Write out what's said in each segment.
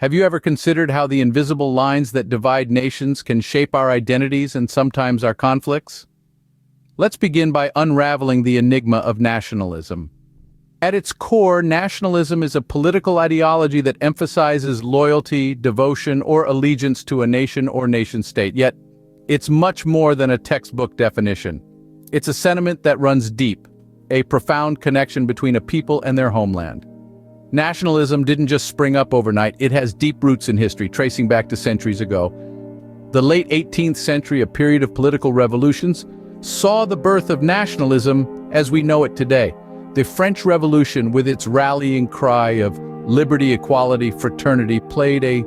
Have you ever considered how the invisible lines that divide nations can shape our identities and sometimes our conflicts? Let's begin by unraveling the enigma of nationalism. At its core, nationalism is a political ideology that emphasizes loyalty, devotion, or allegiance to a nation or nation-state. Yet, it's much more than a textbook definition. It's a sentiment that runs deep, a profound connection between a people and their homeland. Nationalism didn't just spring up overnight, it has deep roots in history, tracing back to centuries ago. The late 18th century, a period of political revolutions, saw the birth of nationalism as we know it today. The French Revolution, with its rallying cry of liberty, equality, fraternity, played a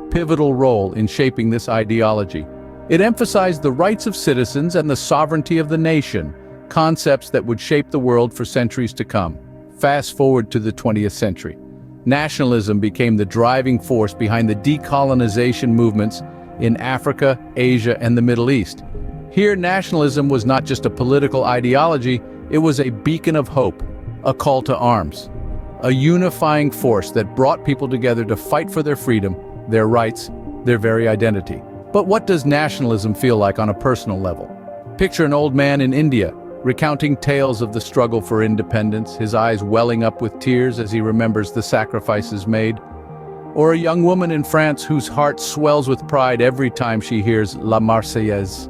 pivotal role in shaping this ideology. It emphasized the rights of citizens and the sovereignty of the nation, concepts that would shape the world for centuries to come. Fast forward to the 20th century. Nationalism became the driving force behind the decolonization movements in Africa, Asia, and the Middle East. Here, nationalism was not just a political ideology, it was a beacon of hope, a call to arms, a unifying force that brought people together to fight for their freedom, their rights, their very identity. But what does nationalism feel like on a personal level? Picture an old man in India, recounting tales of the struggle for independence, his eyes welling up with tears as he remembers the sacrifices made. Or a young woman in France whose heart swells with pride every time she hears La Marseillaise.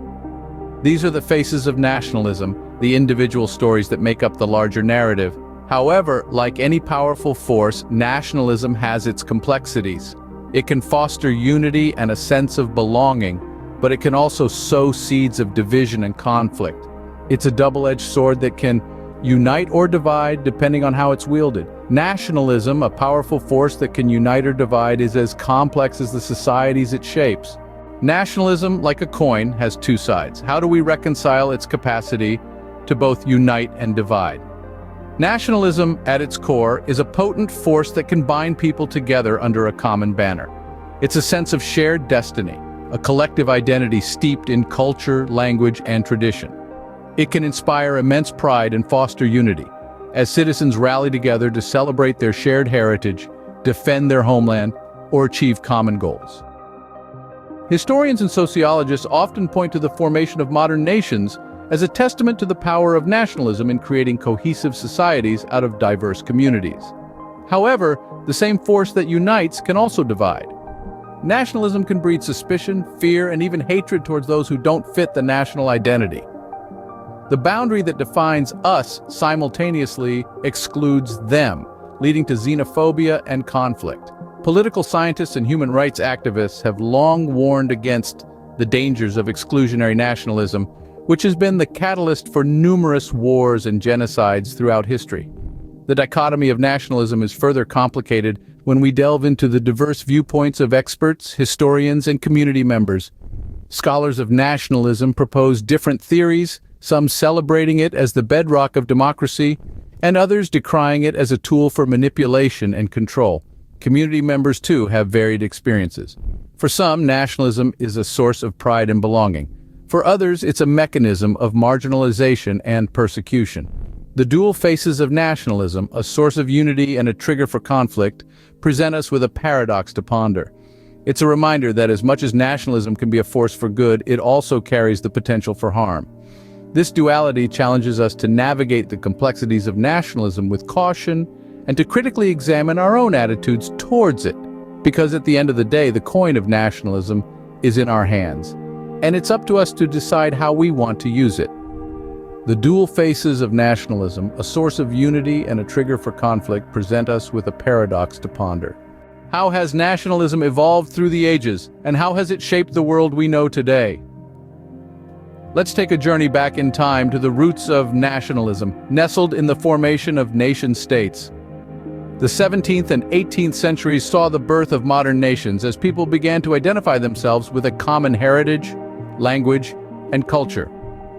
These are the faces of nationalism, the individual stories that make up the larger narrative. However, like any powerful force, nationalism has its complexities. It can foster unity and a sense of belonging, but it can also sow seeds of division and conflict. It's a double-edged sword that can unite or divide depending on how it's wielded. Nationalism, a powerful force that can unite or divide, is as complex as the societies it shapes. Nationalism, like a coin, has two sides. How do we reconcile its capacity to both unite and divide? Nationalism, at its core, is a potent force that can bind people together under a common banner. It's a sense of shared destiny, a collective identity steeped in culture, language, and tradition. It can inspire immense pride and foster unity, as citizens rally together to celebrate their shared heritage, defend their homeland, or achieve common goals. Historians and sociologists often point to the formation of modern nations as a testament to the power of nationalism in creating cohesive societies out of diverse communities. However, the same force that unites can also divide. Nationalism can breed suspicion, fear, and even hatred towards those who don't fit the national identity. The boundary that defines us simultaneously excludes them, leading to xenophobia and conflict. Political scientists and human rights activists have long warned against the dangers of exclusionary nationalism, which has been the catalyst for numerous wars and genocides throughout history. The dichotomy of nationalism is further complicated when we delve into the diverse viewpoints of experts, historians, and community members. Scholars of nationalism propose different theories, some celebrating it as the bedrock of democracy, and others decrying it as a tool for manipulation and control. Community members, too, have varied experiences. For some, nationalism is a source of pride and belonging. For others, it's a mechanism of marginalization and persecution. The dual faces of nationalism, a source of unity and a trigger for conflict, present us with a paradox to ponder. It's a reminder that as much as nationalism can be a force for good, it also carries the potential for harm. This duality challenges us to navigate the complexities of nationalism with caution and to critically examine our own attitudes towards it, because at the end of the day, the coin of nationalism is in our hands, and it's up to us to decide how we want to use it. The dual faces of nationalism, a source of unity and a trigger for conflict, present us with a paradox to ponder. How has nationalism evolved through the ages, and how has it shaped the world we know today? Let's take a journey back in time to the roots of nationalism, nestled in the formation of nation-states. The 17th and 18th centuries saw the birth of modern nations as people began to identify themselves with a common heritage, language, and culture.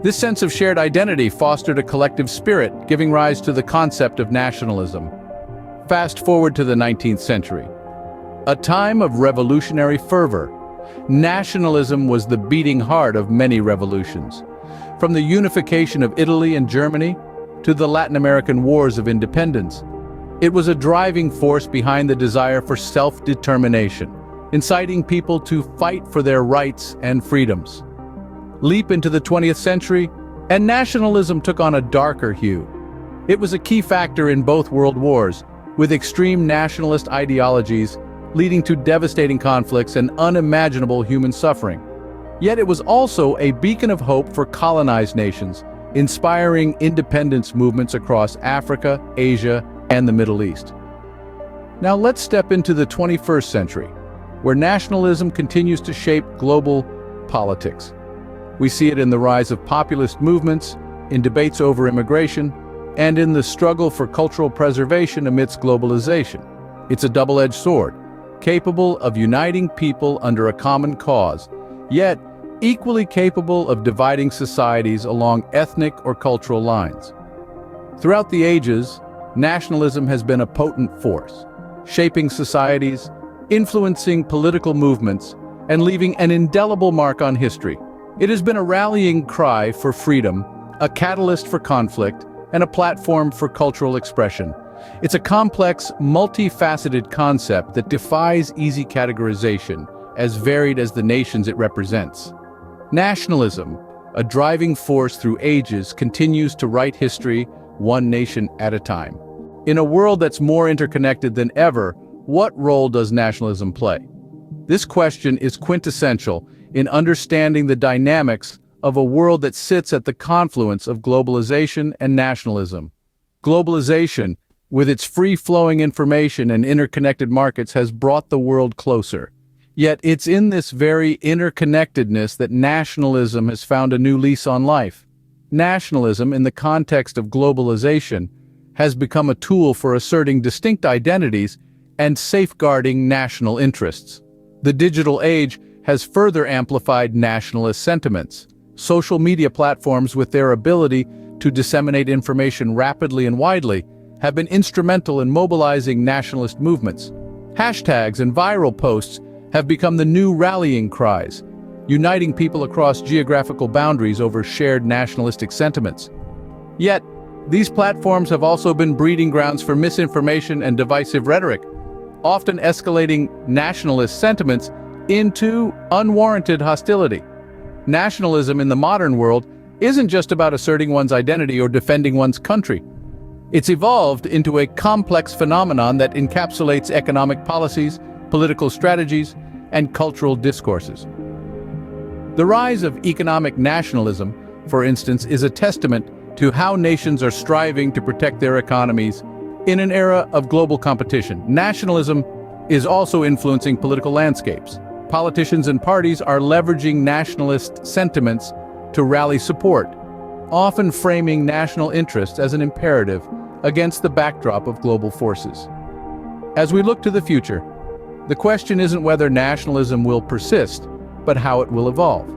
This sense of shared identity fostered a collective spirit, giving rise to the concept of nationalism. Fast forward to the 19th century, a time of revolutionary fervor. Nationalism was the beating heart of many revolutions. From the unification of Italy and Germany to the Latin American wars of independence, It was a driving force behind the desire for self-determination, inciting people to fight for their rights and freedoms. Leap into the 20th century, and nationalism took on a darker hue. It was a key factor in both world wars, with extreme nationalist ideologies leading to devastating conflicts and unimaginable human suffering. Yet it was also a beacon of hope for colonized nations, inspiring independence movements across Africa, Asia, and the Middle East. Now let's step into the 21st century, where nationalism continues to shape global politics. We see it in the rise of populist movements, in debates over immigration, and in the struggle for cultural preservation amidst globalization. It's a double-edged sword, capable of uniting people under a common cause, yet equally capable of dividing societies along ethnic or cultural lines. Throughout the ages, nationalism has been a potent force, shaping societies, influencing political movements, and leaving an indelible mark on history. It has been a rallying cry for freedom, a catalyst for conflict, and a platform for cultural expression. It's a complex, multifaceted concept that defies easy categorization, as varied as the nations it represents. Nationalism, a driving force through ages, continues to write history one nation at a time. In a world that's more interconnected than ever, what role does nationalism play? This question is quintessential in understanding the dynamics of a world that sits at the confluence of globalization and nationalism. Globalization, with its free-flowing information and interconnected markets, has brought the world closer. Yet it's in this very interconnectedness that nationalism has found a new lease on life. Nationalism, in the context of globalization, has become a tool for asserting distinct identities and safeguarding national interests. The digital age has further amplified nationalist sentiments. Social media platforms, with their ability to disseminate information rapidly and widely, have been instrumental in mobilizing nationalist movements. Hashtags and viral posts have become the new rallying cries, uniting people across geographical boundaries over shared nationalistic sentiments. Yet, these platforms have also been breeding grounds for misinformation and divisive rhetoric, often escalating nationalist sentiments into unwarranted hostility. Nationalism in the modern world isn't just about asserting one's identity or defending one's country. It's evolved into a complex phenomenon that encapsulates economic policies, political strategies, and cultural discourses. The rise of economic nationalism, for instance, is a testament to how nations are striving to protect their economies in an era of global competition. Nationalism is also influencing political landscapes. Politicians and parties are leveraging nationalist sentiments to rally support, often framing national interests as an imperative against the backdrop of global forces. As we look to the future, the question isn't whether nationalism will persist, but how it will evolve.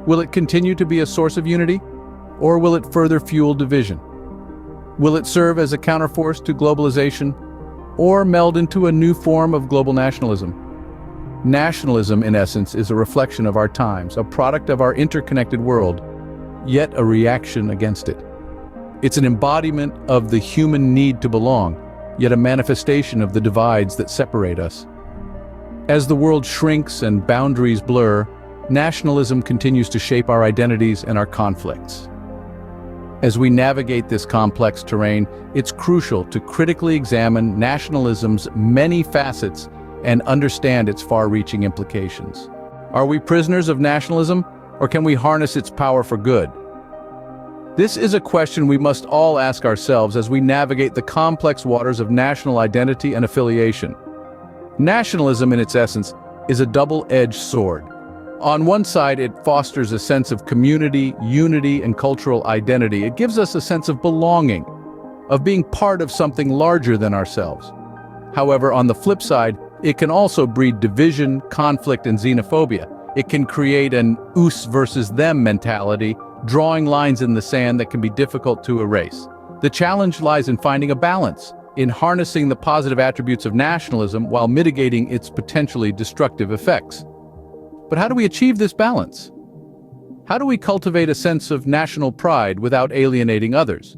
Will it continue to be a source of unity, or will it further fuel division? Will it serve as a counterforce to globalization, or meld into a new form of global nationalism? Nationalism, in essence, is a reflection of our times, a product of our interconnected world, yet a reaction against it. It's an embodiment of the human need to belong, yet a manifestation of the divides that separate us. As the world shrinks and boundaries blur, nationalism continues to shape our identities and our conflicts. As we navigate this complex terrain, it's crucial to critically examine nationalism's many facets and understand its far-reaching implications. Are we prisoners of nationalism, or can we harness its power for good? This is a question we must all ask ourselves as we navigate the complex waters of national identity and affiliation. Nationalism, in its essence, is a double-edged sword. On one side, it fosters a sense of community, unity, and cultural identity. It gives us a sense of belonging, of being part of something larger than ourselves. However, on the flip side, it can also breed division, conflict, and xenophobia. It can create an us versus them mentality, drawing lines in the sand that can be difficult to erase. The challenge lies in finding a balance, in harnessing the positive attributes of nationalism while mitigating its potentially destructive effects. But how do we achieve this balance? How do we cultivate a sense of national pride without alienating others?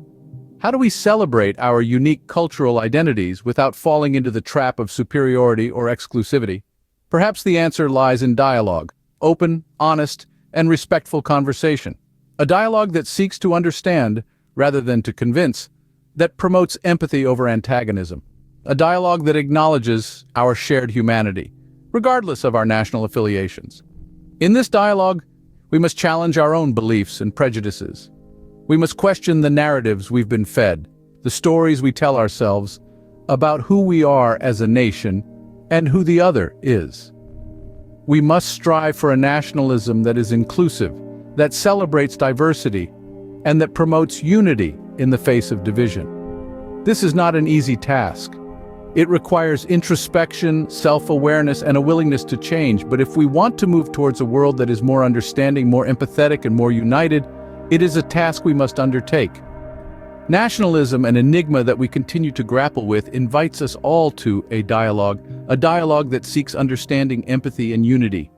How do we celebrate our unique cultural identities without falling into the trap of superiority or exclusivity? Perhaps the answer lies in dialogue, open, honest, and respectful conversation. A dialogue that seeks to understand, rather than to convince, that promotes empathy over antagonism. A dialogue that acknowledges our shared humanity, regardless of our national affiliations. In this dialogue, we must challenge our own beliefs and prejudices. We must question the narratives we've been fed, the stories we tell ourselves about who we are as a nation and who the other is. We must strive for a nationalism that is inclusive, that celebrates diversity, and that promotes unity in the face of division. This is not an easy task. It requires introspection, self-awareness, and a willingness to change. But if we want to move towards a world that is more understanding, more empathetic, and more united, it is a task we must undertake. Nationalism, an enigma that we continue to grapple with, invites us all to a dialogue that seeks understanding, empathy, and unity.